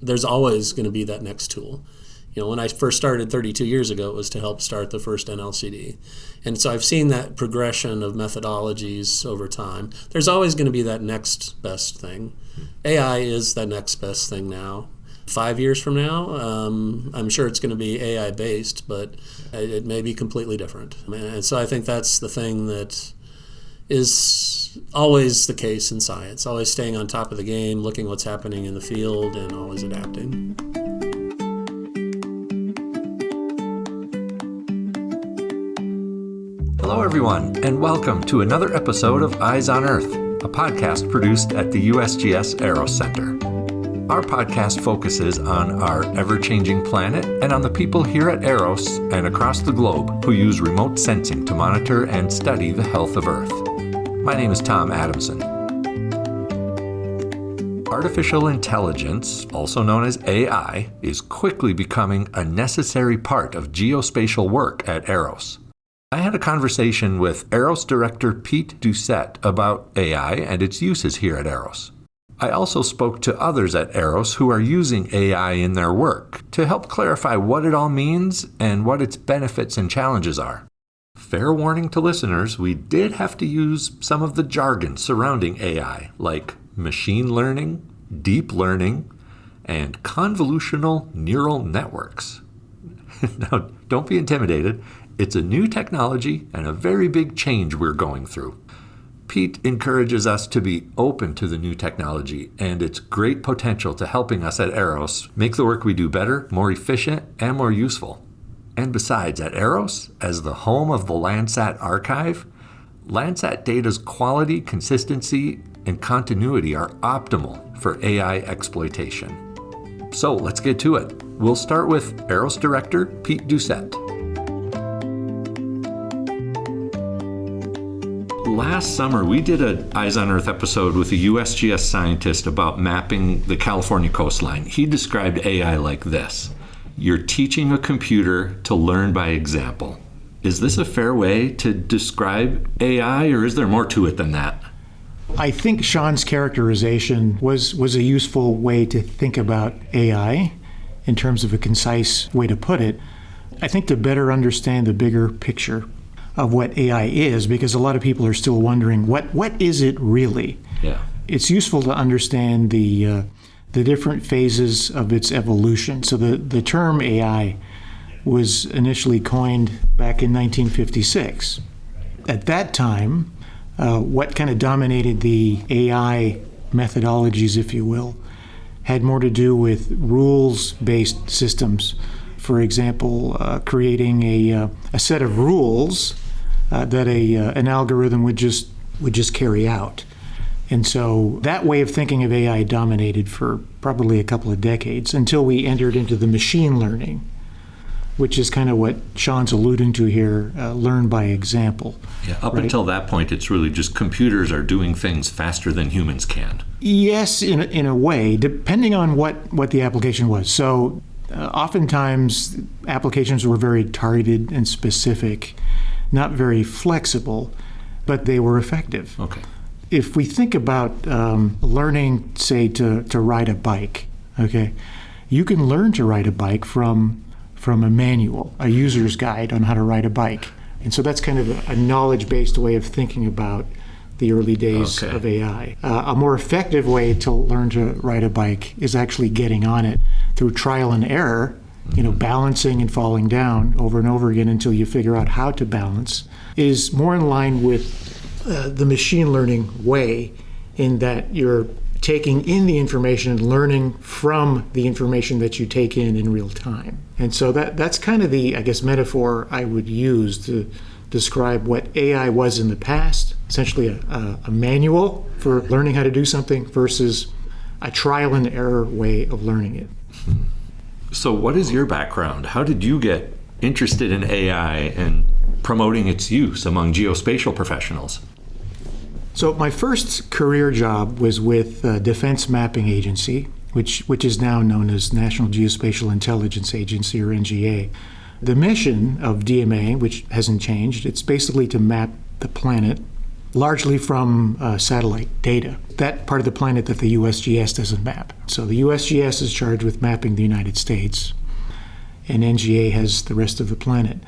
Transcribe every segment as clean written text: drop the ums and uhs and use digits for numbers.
there's always going to be that next tool. When I first started 32 years ago, it was to help start the first NLCD. And so I've seen that progression of methodologies over time. There's always going to be that next best thing. AI is that next best thing now. 5 years from now, I'm sure it's going to be AI-based, but it may be completely different. And so I think that's the thing that is always the case in science, always staying on top of the game, looking what's happening in the field, and always adapting. Hello, everyone, and welcome to another episode of Eyes on Earth, a podcast produced at the USGS Aeros Center. Our podcast focuses on our ever-changing planet and on the people here at Aeros and across the globe who use remote sensing to monitor and study the health of Earth. My name is Tom Adamson. Artificial intelligence, also known as AI, is quickly becoming a necessary part of geospatial work at Aeros. I had a conversation with Aeros Director Pete Doucette about AI and its uses here at Aeros. I also spoke to others at Aeros who are using AI in their work to help clarify what it all means and what its benefits and challenges are. Fair warning to listeners, we did have to use some of the jargon surrounding AI, like machine learning, deep learning, and convolutional neural networks. Now, don't be intimidated. It's a new technology and a very big change we're going through. Pete encourages us to be open to the new technology and its great potential to helping us at Aeros make the work we do better, more efficient, and more useful. And besides, at Aeros, as the home of the Landsat archive, Landsat data's quality, consistency, and continuity are optimal for AI exploitation. So let's get to it. We'll start with Aeros Director Pete Doucette. Last summer, we did an Eyes on Earth episode with a USGS scientist about mapping the California coastline. He described AI like this: you're teaching a computer to learn by example. Is this a fair way to describe AI, or is there more to it than that? I think Sean's characterization was a useful way to think about AI in terms of a concise way to put it. I think to better understand the bigger picture of what AI is, because a lot of people are still wondering, what is it really? Yeah. It's useful to understand the different phases of its evolution. So the term AI was initially coined back in 1956. At that time, what kind of dominated the AI methodologies, if you will, had more to do with rules-based systems. For example, creating a set of rules that an algorithm would just carry out. And so that way of thinking of AI dominated for probably a couple of decades until we entered into the machine learning, which is kind of what Sean's alluding to here, learn by example. Yeah, up until that point, it's really just computers are doing things faster than humans can. Yes, in a way, depending on what the application was. So oftentimes, applications were very targeted and specific, not very flexible, but they were effective. Okay. If we think about learning, say, to ride a bike, okay, you can learn to ride a bike from a manual, a user's guide on how to ride a bike. And so that's kind of a knowledge-based way of thinking about the early days of AI. A more effective way to learn to ride a bike is actually getting on it through trial and error, balancing and falling down over and over again until you figure out how to balance, is more in line with the machine learning way, in that you're taking in the information and learning from the information that you take in real time. And so that's kind of the, I guess, metaphor I would use to describe what AI was in the past, essentially a manual for learning how to do something versus a trial and error way of learning it. So what is your background? How did you get interested in AI and promoting its use among geospatial professionals? So my first career job was with Defense Mapping Agency, which is now known as National Geospatial Intelligence Agency, or NGA. The mission of DMA, which hasn't changed, it's basically to map the planet largely from satellite data, that part of the planet that the USGS doesn't map. So the USGS is charged with mapping the United States, and NGA has the rest of the planet.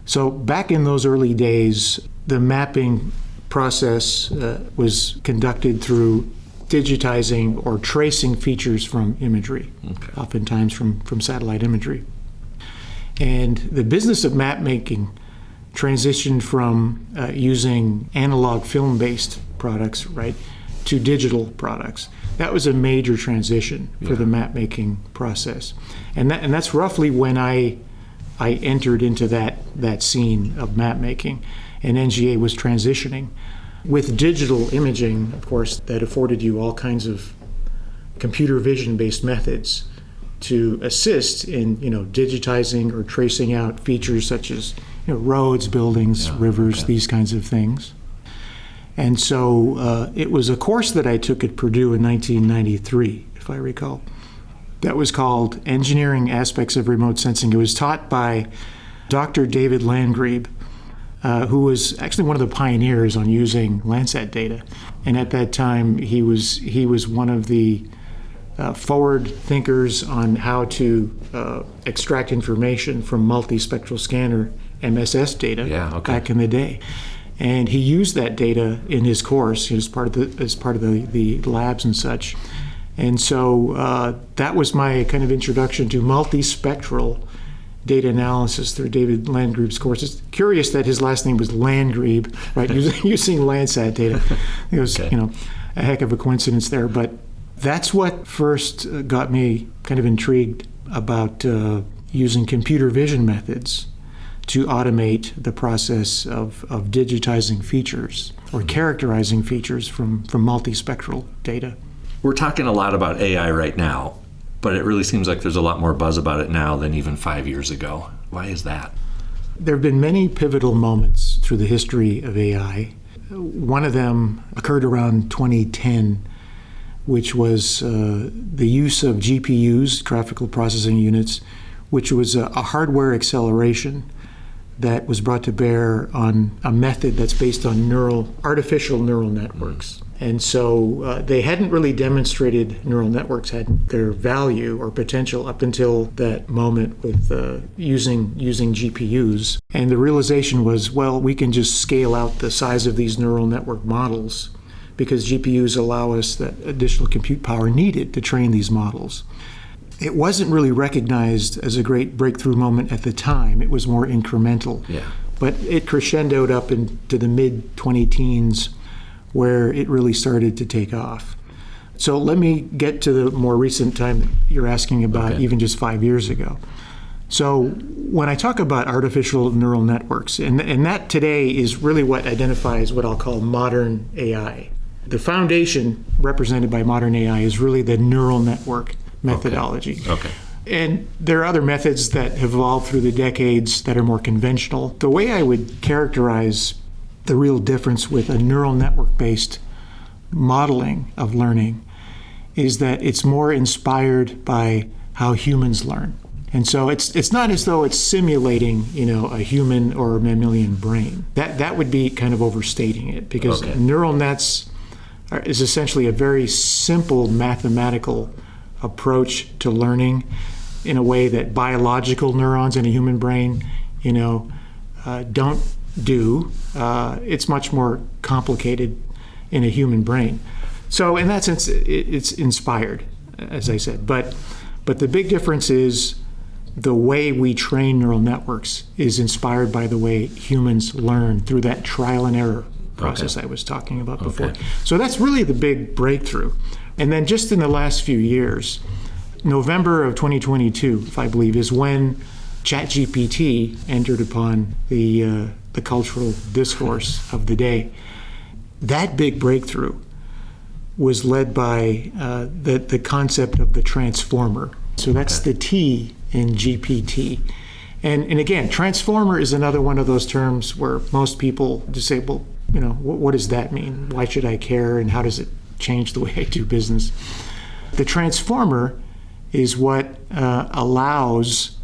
So back in those early days, the mapping process was conducted through digitizing or tracing features from imagery, oftentimes from satellite imagery. And the business of map making transitioned from using analog film-based products, right, to digital products. That was a major transition for the map making process. And that's roughly when I entered into that scene of map making, and NGA was transitioning. With digital imaging, of course, that afforded you all kinds of computer vision-based methods to assist in, digitizing or tracing out features such as, roads, buildings, rivers, these kinds of things. And so it was a course that I took at Purdue in 1993, if I recall. That was called Engineering Aspects of Remote Sensing. It was taught by Dr. David Landgrebe, who was actually one of the pioneers on using Landsat data. And at that time, he was one of the forward thinkers on how to extract information from multispectral scanner MSS data back in the day. And he used that data in his course as part of the labs and such. And so that was my kind of introduction to multispectral data analysis through David Landgrebe's course. It's curious that his last name was Landgrebe, right? using Landsat data. It was, a heck of a coincidence there. But that's what first got me kind of intrigued about using computer vision methods to automate the process of digitizing features or characterizing features from multispectral data. We're talking a lot about AI right now, but it really seems like there's a lot more buzz about it now than even 5 years ago. Why is that? There have been many pivotal moments through the history of AI. One of them occurred around 2010, which was the use of GPUs, graphical processing units, which was a hardware acceleration that was brought to bear on a method that's based on artificial neural networks. And so they hadn't really demonstrated neural networks had their value or potential up until that moment with using GPUs. And the realization was, well, we can just scale out the size of these neural network models because GPUs allow us that additional compute power needed to train these models. It wasn't really recognized as a great breakthrough moment at the time. It was more incremental. But it crescendoed up into the mid-2010s where it really started to take off. So let me get to the more recent time that you're asking about, even just 5 years ago. So when I talk about artificial neural networks, and that today is really what identifies what I'll call modern AI. The foundation represented by modern AI is really the neural network methodology. And there are other methods that have evolved through the decades that are more conventional. The way I would characterize the real difference with a neural network-based modeling of learning is that it's more inspired by how humans learn. And so it's not as though it's simulating, a human or a mammalian brain. That would be kind of overstating it, because neural nets is essentially a very simple mathematical approach to learning in a way that biological neurons in a human brain, don't do. It's much more complicated in a human brain. So in that sense, it's inspired, as I said. But the big difference is the way we train neural networks is inspired by the way humans learn through that trial and error process I was talking about before. So that's really the big breakthrough. And then just in the last few years, November of 2022, if I believe, is when ChatGPT entered upon the cultural discourse of the day. That big breakthrough was led by the concept of the transformer. So that's the T in GPT. And again, transformer is another one of those terms where most people just say, well, what does that mean? Why should I care? And how does it change the way I do business? The transformer is what allows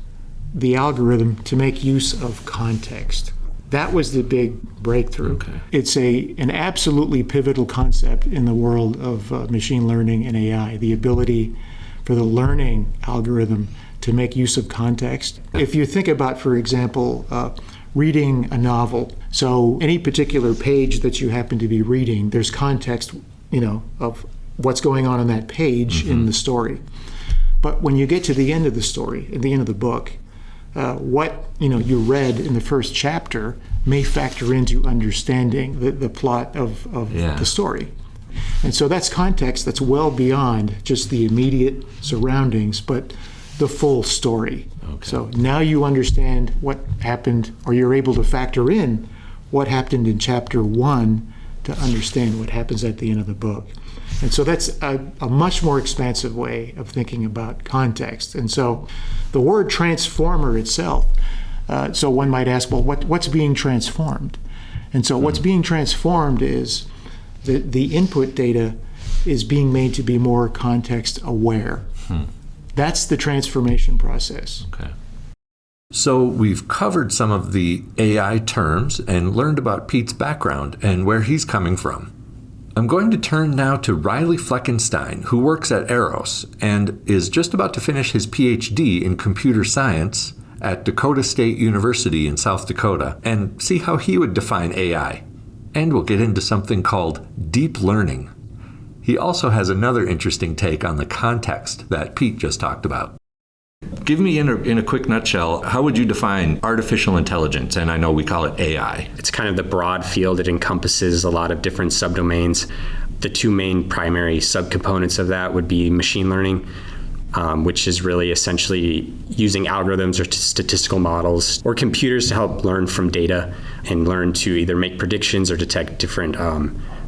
the algorithm to make use of context. That was the big breakthrough. Okay. It's an absolutely pivotal concept in the world of machine learning and AI, the ability for the learning algorithm to make use of context. If you think about, for example, reading a novel, so any particular page that you happen to be reading, there's context, of what's going on that page in the story. But when you get to the end of the story, at the end of the book, what you read in the first chapter may factor into understanding the plot of the story. And so that's context that's well beyond just the immediate surroundings, but the full story. Okay. So now you understand what happened, or you're able to factor in what happened in chapter 1 to understand what happens at the end of the book. And so that's a much more expansive way of thinking about context. And so the word transformer itself, so one might ask, well, what's being transformed? And so what's being transformed is the input data is being made to be more context aware. That's the transformation process. Okay. So we've covered some of the AI terms and learned about Pete's background and where he's coming from. I'm going to turn now to Riley Fleckenstein, who works at Aros and is just about to finish his PhD in computer science at Dakota State University in South Dakota, and see how he would define AI. And we'll get into something called deep learning. He also has another interesting take on the context that Pete just talked about. Give me, in a quick nutshell, how would you define artificial intelligence? And I know we call it AI. It's kind of the broad field. It encompasses a lot of different subdomains. The two main primary subcomponents of that would be machine learning, which is really essentially using algorithms or statistical models or computers to help learn from data and learn to either make predictions or detect different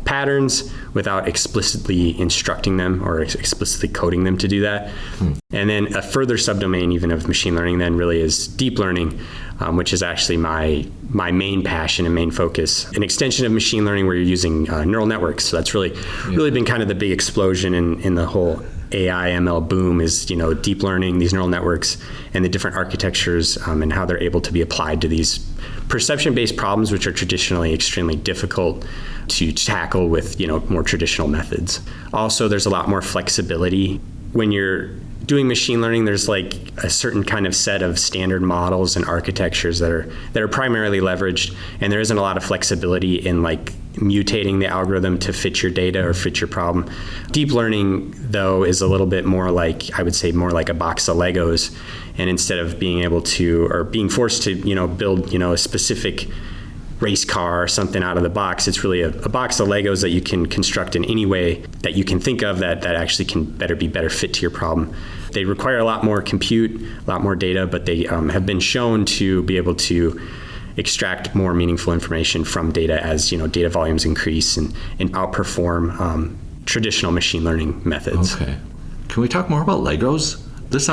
patterns without explicitly instructing them or explicitly coding them to do that. And then a further subdomain even of machine learning then really is deep learning, which is actually my main passion and main focus. An extension of machine learning where you're using neural networks. So that's really been kind of the big explosion in the whole AI ML boom is, deep learning, these neural networks and the different architectures and how they're able to be applied to these perception-based problems, which are traditionally extremely difficult to tackle with, more traditional methods. Also, there's a lot more flexibility. When you're doing machine learning, there's like a certain kind of set of standard models and architectures that are primarily leveraged, and there isn't a lot of flexibility in like mutating the algorithm to fit your data or fit your problem. Deep learning, though, is a little bit more like, I would say, more like a box of Legos, and instead of being able to, or being forced to, build, a specific race car or something out of the box, it's really a box of Legos that you can construct in any way that you can think of that actually can better fit to your problem. They require a lot more compute, a lot more data, but they have been shown to be able to extract more meaningful information from data as data volumes increase and outperform traditional machine learning methods. Okay. Can we talk more about Legos?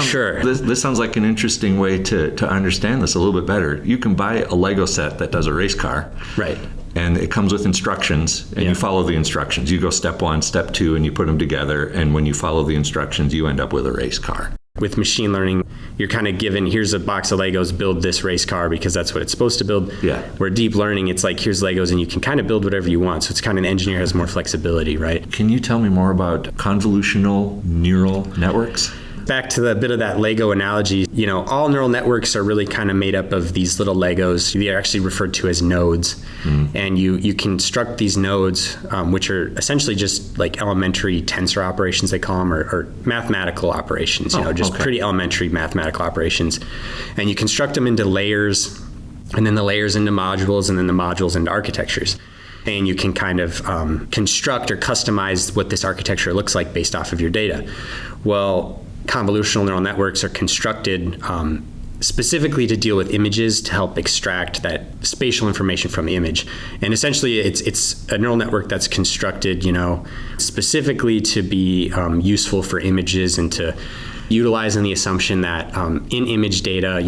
Sure. This sounds like an interesting way to understand this a little bit better. You can buy a Lego set that does a race car. Right. And it comes with instructions, and you follow the instructions. You go step 1, step 2, and you put them together. And when you follow the instructions, you end up with a race car. With machine learning, you're kind of given, here's a box of Legos, build this race car because that's what it's supposed to build. Yeah. Where deep learning, it's like, here's Legos and you can kind of build whatever you want. So it's kind of, an engineer has more flexibility, right? Can you tell me more about convolutional neural networks? Back to the bit of that Lego analogy, all neural networks are really kind of made up of these little Legos. They're actually referred to as nodes. And you construct these nodes, which are essentially just like elementary tensor operations, they call them, or mathematical operations, pretty elementary mathematical operations. And you construct them into layers, and then the layers into modules, and then the modules into architectures. And you can kind of construct or customize what this architecture looks like based off of your data. Well, convolutional neural networks are constructed specifically to deal with images to help extract that spatial information from the image. And essentially, it's a neural network that's constructed, specifically to be useful for images and to utilize in the assumption that in image data,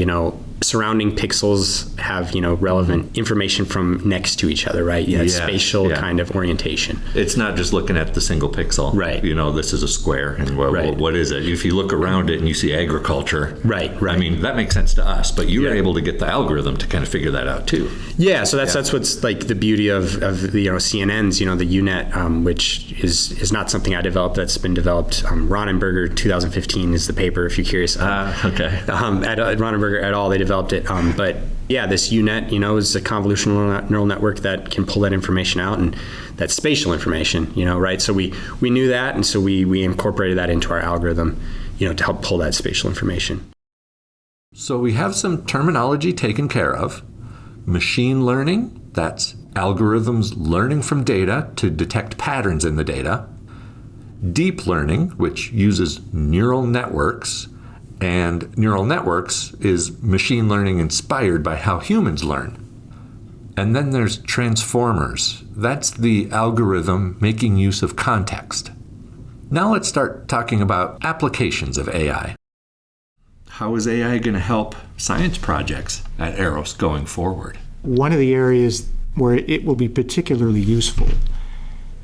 surrounding pixels have, relevant information from next to each other, right? Yeah, spatial kind of orientation. It's not just looking at the single pixel. Right. This is a square, and what is it? If you look around it and you see agriculture, right. I mean, that makes sense to us, but you were able to get the algorithm to kind of figure that out too. Yeah, so that's what's like the beauty of the CNNs, the UNet, which is not something I developed. That's been developed. Ronenberger 2015 is the paper, if you're curious. Okay. At Ronenberger et al. They developed it, but yeah, this UNet, is a convolutional neural network that can pull that information out, and that's spatial information, right? So we knew that, and so we incorporated that into our algorithm, to help pull that spatial information. So we have some terminology taken care of. Machine learning, that's algorithms learning from data to detect patterns in the data. Deep learning, which uses neural networks, and neural networks is machine learning inspired by how humans learn. And then there's transformers. That's the algorithm making use of context. Now let's start talking about applications of AI. How is AI going to help science projects at Eros going forward? One of the areas where it will be particularly useful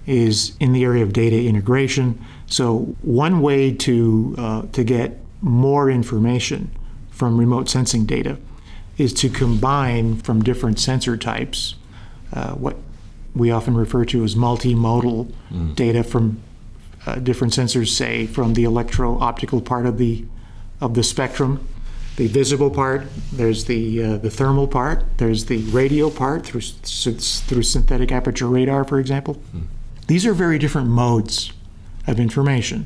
is in the area of data integration. So one way to get more information from remote sensing data is to combine from different sensor types what we often refer to as multimodal data from different sensors, say from the electro-optical part of the spectrum, the visible part, there's the thermal part, there's the radio part through synthetic aperture radar, for example. These are very different modes of information,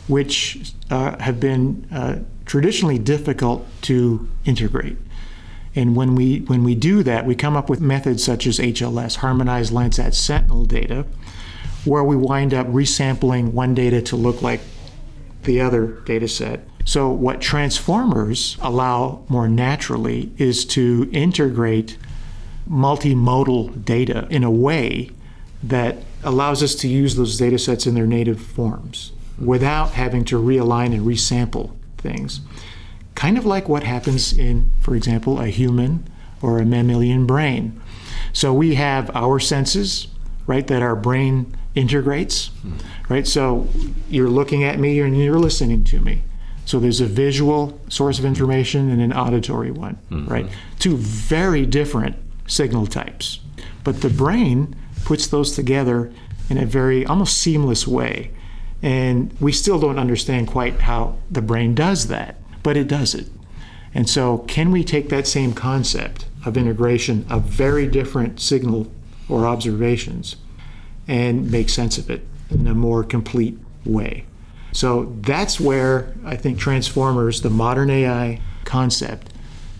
which have been traditionally difficult to integrate. And when we do that, we come up with methods such as HLS, Harmonized Landsat Sentinel data, where we wind up resampling one data to look like the other data set. So what transformers allow more naturally is to integrate multimodal data in a way that allows us to use those data sets in their native forms without having to realign and resample things. Kind of like what happens in, for example, a human or a mammalian brain. So we have our senses, right, that our brain integrates, right? So you're looking at me and you're listening to me. So there's a visual source of information and an auditory one, right? Two very different signal types. But the brain puts those together in a very almost seamless way. And we still don't understand quite how the brain does that, but it does it. And so can we take that same concept of integration of very different signal or observations and make sense of it in a more complete way? So that's where I think transformers, the modern AI concept,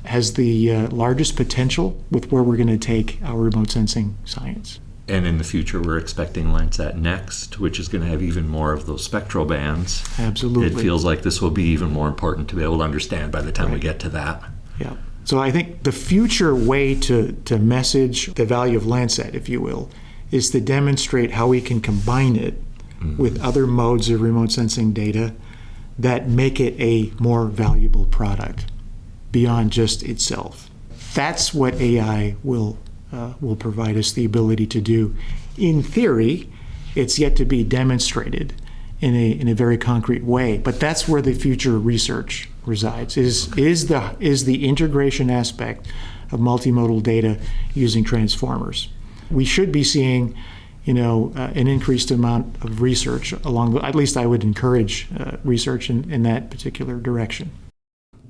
has the largest potential with where we're going to take our remote sensing science. And in the future, we're expecting Landsat Next, which is going to have even more of those spectral bands. Absolutely. It feels like this will be even more important to be able to understand by the time we get to that. Yeah. So I think the future way to message the value of Landsat, if you will, is to demonstrate how we can combine it with other modes of remote sensing data that make it a more valuable product beyond just itself. That's what AI will provide us the ability to do. In theory, it's yet to be demonstrated in a very concrete way, but that's where the future research resides, is the integration aspect of multimodal data using transformers. We should be seeing an increased amount of research at least I would encourage research in that particular direction.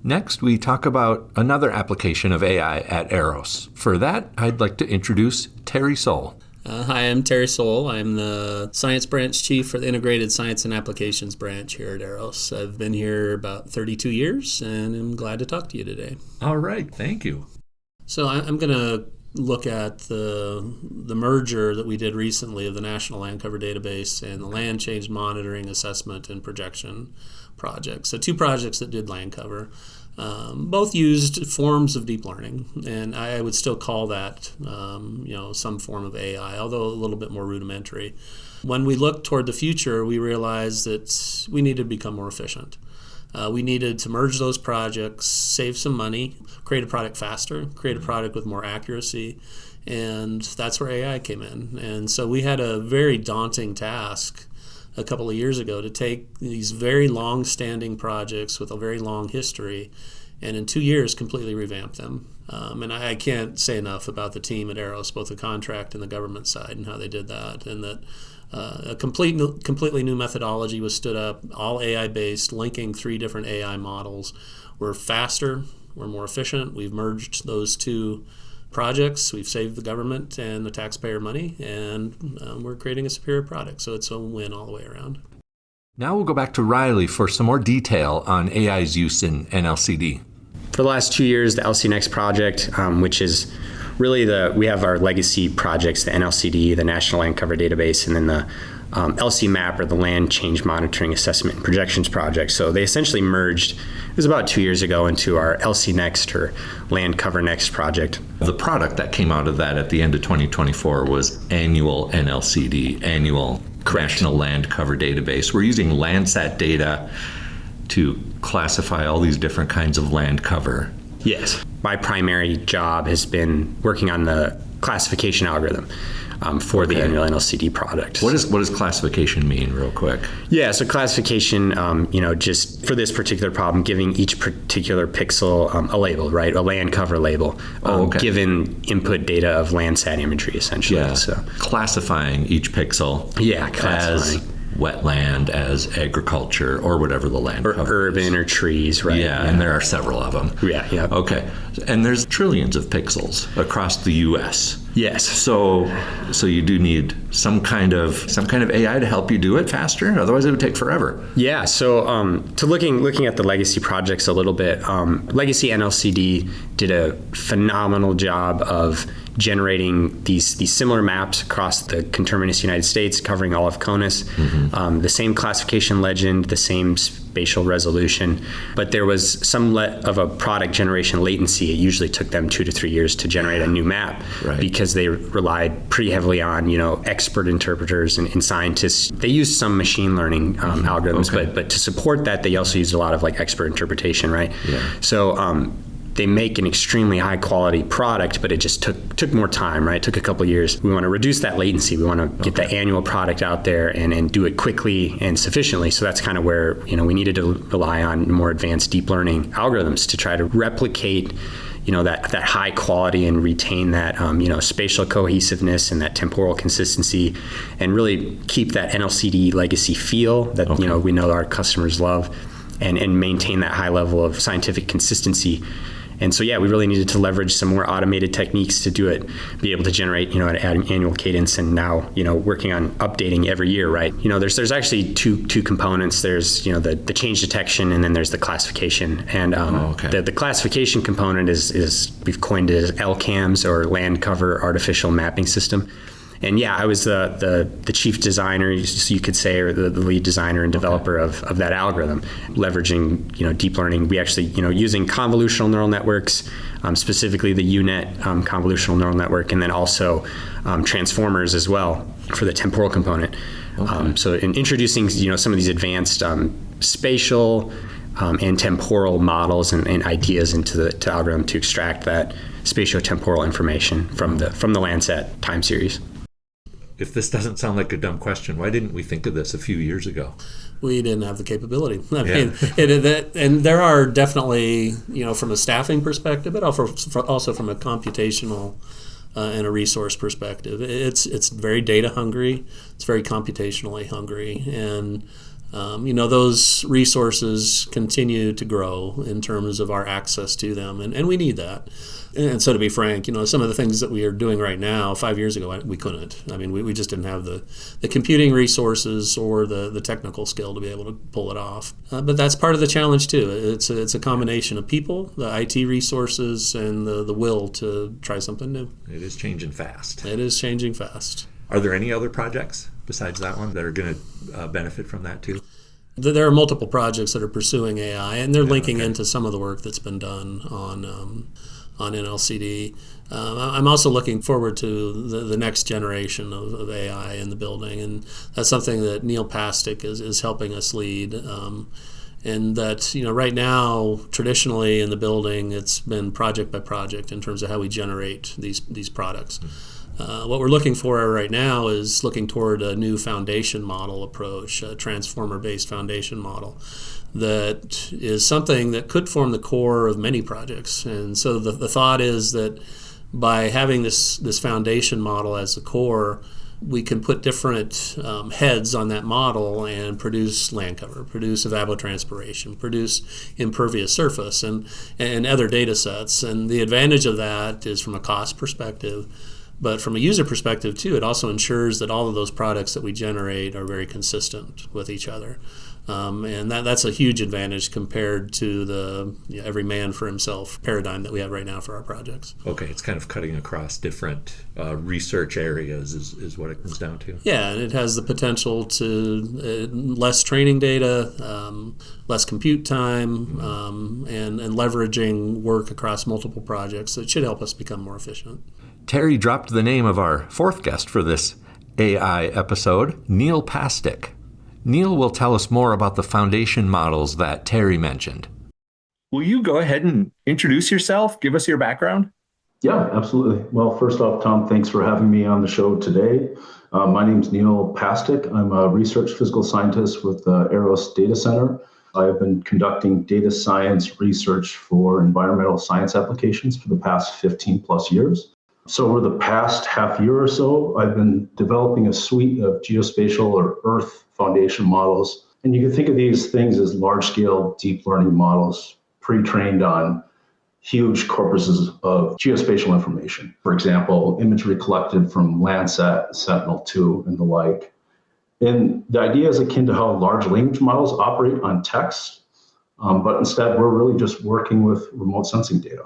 Next, we talk about another application of AI at Eros. For that, I'd like to introduce Terry Soule. Hi, I'm Terry Soule. I'm the Science Branch Chief for the Integrated Science and Applications Branch here at Eros. I've been here about 32 years, and I'm glad to talk to you today. All right, thank you. So I'm going to look at the merger that we did recently of the National Land Cover Database and the Land Change Monitoring, Assessment, and Projection projects. So two projects that did land cover. Both used forms of deep learning, and I would still call that some form of AI, although a little bit more rudimentary. When we look toward the future, we realize that we need to become more efficient. We needed to merge those projects, save some money, create a product faster, create a product with more accuracy, and that's where AI came in. And so we had a very daunting task a couple of years ago to take these very long-standing projects with a very long history and in 2 years completely revamp them. And I can't say enough about the team at Aros, both the contract and the government side, and how they did that, and that a completely new methodology was stood up, all AI-based, linking 3 different AI models. We're faster, we're more efficient. We've merged those 2 projects. We've saved the government and the taxpayer money, and we're creating a superior product. So it's a win all the way around. Now we'll go back to Riley for some more detail on AI's use in NLCD. For the last 2 years, the LC Next project, which is really we have our legacy projects, the NLCD, the National Land Cover Database, and then the LC MAP, or the Land Change Monitoring Assessment and Projections project. So they essentially merged, it was about 2 years ago, into our LC Next, or Land Cover Next project. The product that came out of that at the end of 2024 was annual NLCD, annual National Land Cover Database. We're using Landsat data to classify all these different kinds of land cover. Yes. My primary job has been working on the classification algorithm for the annual NLCD product. What does classification mean, real quick? Yeah, so classification, just for this particular problem, giving each particular pixel a label, right? A land cover label, given input data of Landsat imagery, essentially. Yeah, so classifying each pixel as wetland, as agriculture, or whatever the land cover urban is. Or trees, right? Yeah, and there are several of them. Yeah. Okay, and there's trillions of pixels across the U.S. Yes. So you do need some kind of AI to help you do it faster. Otherwise, it would take forever. Yeah. So looking at the legacy projects a little bit, Legacy NLCD did a phenomenal job of generating these similar maps across the conterminous United States, covering all of CONUS, the same classification legend, the same spatial resolution, but there was somewhat of a product generation latency. It usually took them 2 to 3 years to generate a new map, because they relied pretty heavily on expert interpreters and scientists. They used some machine learning algorithms, but to support that, they also used a lot of expert interpretation, right? Yeah. So they make an extremely high quality product, but it just took more time, right? It took a couple of years. We want to reduce that latency. We want to get the annual product out there and do it quickly and sufficiently. So that's kind of where we needed to rely on more advanced deep learning algorithms to try to replicate that high quality and retain that spatial cohesiveness and that temporal consistency, and really keep that NLCD legacy feel that we know our customers love, and maintain that high level of scientific consistency. And so, we really needed to leverage some more automated techniques to do it, be able to generate, an annual cadence, and now, working on updating every year, right? There's actually two components. There's, the change detection, and then there's the classification. And the classification component is we've coined it as LCAMS, or Land Cover Artificial Mapping System. And I was the chief designer, you could say, or the lead designer and developer of that algorithm, leveraging deep learning. We actually using convolutional neural networks, specifically the UNet convolutional neural network, and then also transformers as well for the temporal component. So in introducing some of these advanced spatial and temporal models and ideas into the algorithm to extract that spatio-temporal information from the Landsat time series. If this doesn't sound like a dumb question, why didn't we think of this a few years ago? We didn't have the capability. I mean, and there are definitely, from a staffing perspective, but also from a computational and a resource perspective. It's very data hungry. It's very computationally hungry, and those resources continue to grow in terms of our access to them, and we need that. And so, to be frank, some of the things that we are doing right now, 5 years ago, we couldn't. I mean, we just didn't have the computing resources or the technical skill to be able to pull it off. But that's part of the challenge too. It's a combination of people, the IT resources, and the will to try something new. It is changing fast. It is changing fast. Are there any other projects besides that one that are going to benefit from that too? There are multiple projects that are pursuing AI, and they're linking into some of the work that's been done on NLCD. I'm also looking forward to the next generation of AI in the building, and that's something that Neil Pastic is helping us lead. And that, right now, traditionally in the building, it's been project by project in terms of how we generate these products. What we're looking for right now is looking toward a new foundation model approach, a transformer-based foundation model that is something that could form the core of many projects. And so the thought is that by having this foundation model as the core, we can put different heads on that model and produce land cover, produce evapotranspiration, produce impervious surface, and other data sets. And the advantage of that is from a cost perspective, but from a user perspective too, it also ensures that all of those products that we generate are very consistent with each other. And that's a huge advantage compared to the every man for himself paradigm that we have right now for our projects. Okay, it's kind of cutting across different research areas is what it comes down to. Yeah, and it has the potential to less training data, less compute time, and leveraging work across multiple projects. It should help us become more efficient. Terry dropped the name of our fourth guest for this AI episode, Neil Pastic. Neil will tell us more about the foundation models that Terry mentioned. Will you go ahead and introduce yourself? Give us your background. Yeah, absolutely. Well, first off, Tom, thanks for having me on the show today. My name is Neil Pastic. I'm a research physical scientist with the Aros Data Center. I've been conducting data science research for environmental science applications for the past 15 plus years. So over the past half year or so, I've been developing a suite of geospatial or Earth foundation models. And you can think of these things as large-scale deep learning models pre-trained on huge corpuses of geospatial information. For example, imagery collected from Landsat, Sentinel-2, and the like. And the idea is akin to how large language models operate on text, but instead we're really just working with remote sensing data.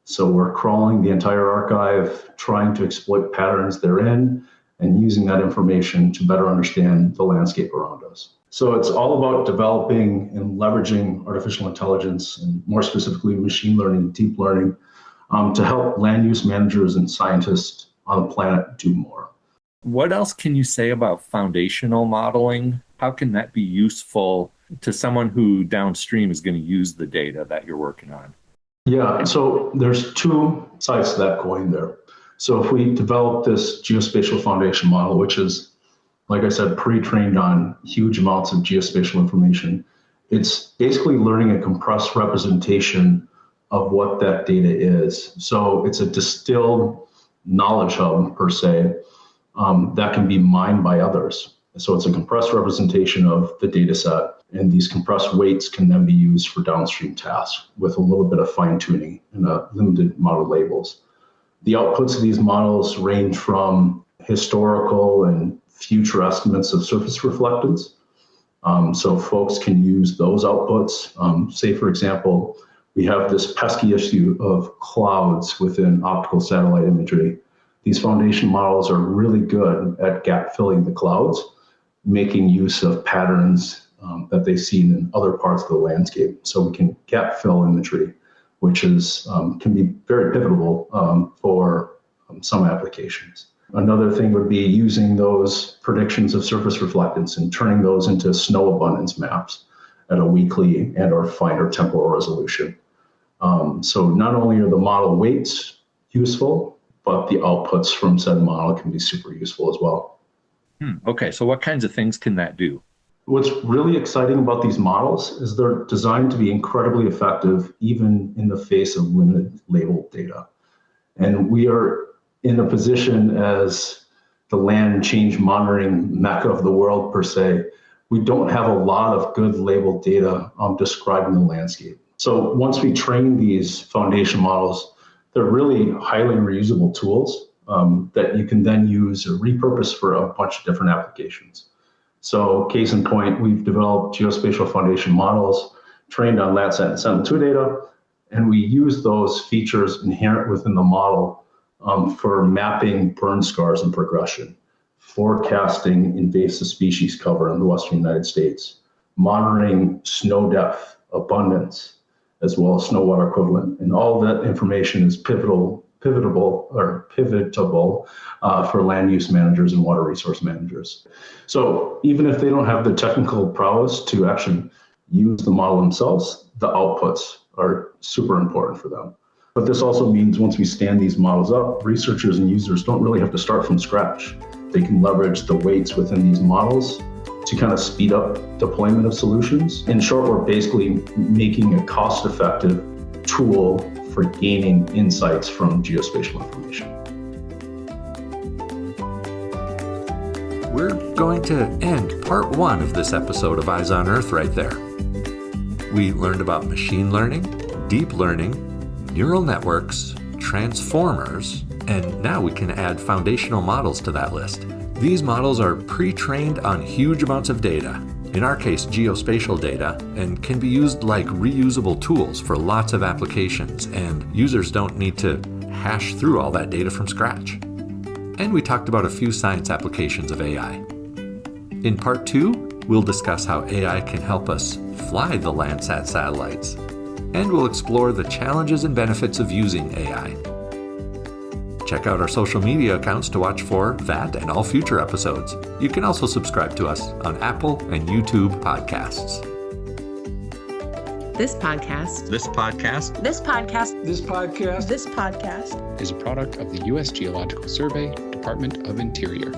So we're crawling the entire archive, trying to exploit patterns therein, and using that information to better understand the landscape around us. So it's all about developing and leveraging artificial intelligence, and more specifically machine learning, deep learning, to help land use managers and scientists on the planet do more. What else can you say about foundational modeling? How can that be useful to someone who downstream is going to use the data that you're working on? Yeah, so there's two sides to that coin there. So if we develop this geospatial foundation model, which is, like I said, pre-trained on huge amounts of geospatial information, it's basically learning a compressed representation of what that data is. So it's a distilled knowledge hub, per se, that can be mined by others. So it's a compressed representation of the data set, and these compressed weights can then be used for downstream tasks with a little bit of fine-tuning and limited model labels. The outputs of these models range from historical and future estimates of surface reflectance. So folks can use those outputs. Say, for example, we have this pesky issue of clouds within optical satellite imagery. These foundation models are really good at gap filling the clouds, making use of patterns that they've seen in other parts of the landscape. So we can gap fill imagery, which is can be very pivotal for some applications. Another thing would be using those predictions of surface reflectance and turning those into snow abundance maps at a weekly and or finer temporal resolution. So not only are the model weights useful, but the outputs from said model can be super useful as well. Okay, so what kinds of things can that do? What's really exciting about these models is they're designed to be incredibly effective even in the face of limited labeled data. And we are in a position as the land change monitoring mecca of the world, per se. We don't have a lot of good labeled data describing the landscape. So once we train these foundation models, they're really highly reusable tools that you can then use or repurpose for a bunch of different applications. So case in point, we've developed geospatial foundation models trained on Landsat and Sentinel-2 data, and we use those features inherent within the model for mapping burn scars and progression, forecasting invasive species cover in the western United States, monitoring snow depth, abundance, as well as snow water equivalent. And all that information is pivotable for land use managers and water resource managers. So even if they don't have the technical prowess to actually use the model themselves, the outputs are super important for them. But this also means once we stand these models up, researchers and users don't really have to start from scratch. They can leverage the weights within these models to kind of speed up deployment of solutions. In short, we're basically making a cost-effective tool for gaining insights from geospatial information. We're going to end part 1 of this episode of Eyes on Earth right there. We learned about machine learning, deep learning, neural networks, transformers, and now we can add foundational models to that list. These models are pre-trained on huge amounts of data, in our case geospatial data, and can be used like reusable tools for lots of applications, and users don't need to hash through all that data from scratch. And we talked about a few science applications of AI. In part 2, we'll discuss how AI can help us fly the Landsat satellites, and we'll explore the challenges and benefits of using AI. Check out our social media accounts to watch for that and all future episodes. You can also subscribe to us on Apple and YouTube podcasts. This podcast is a product of the U.S. Geological Survey, Department of Interior.